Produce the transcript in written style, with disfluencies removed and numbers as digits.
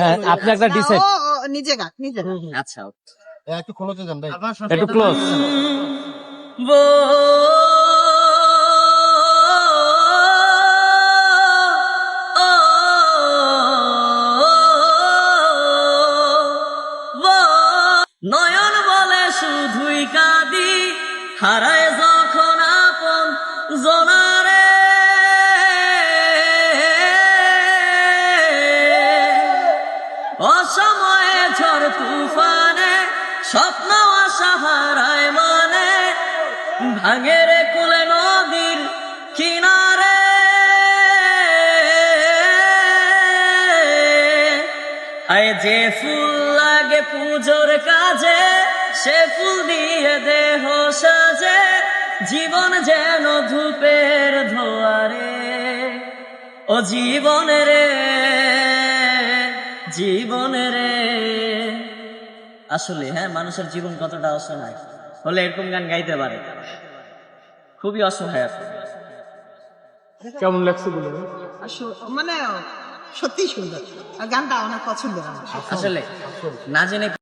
হ্যাঁ, আপনি একটা ডিসাইড। নিজে গান নিজে গান। আচ্ছা, একটু ক্লোজে যান ভাই। একটু ক্লোজ। নয়ন বলে শুধুই কাঁদি, হারায় যখন আপন জনারে। অসময়ে ঝড় তুফানে স্বপ্ন আশা হারায় মানে, ভাঙে রে কুলে নদীর কিনারে। আয় যে ফুল লাগে পুজোর কাজে, সে ফুল দিয়ে দেহ সাজে, জীবন যেন ধূপের ধোয়ারে। ও জীবন রে, জীবন রে। আসলে হ্যাঁ, মানুষের জীবন কতটা অসহায় হলে এরকম গান গাইতে পারে। খুবই অসহায় আসলে। কেমন লাগছে বলে? মানে সত্যি সুন্দর আর গানটা অনেক পছন্দ আমার। আসলে না জেনে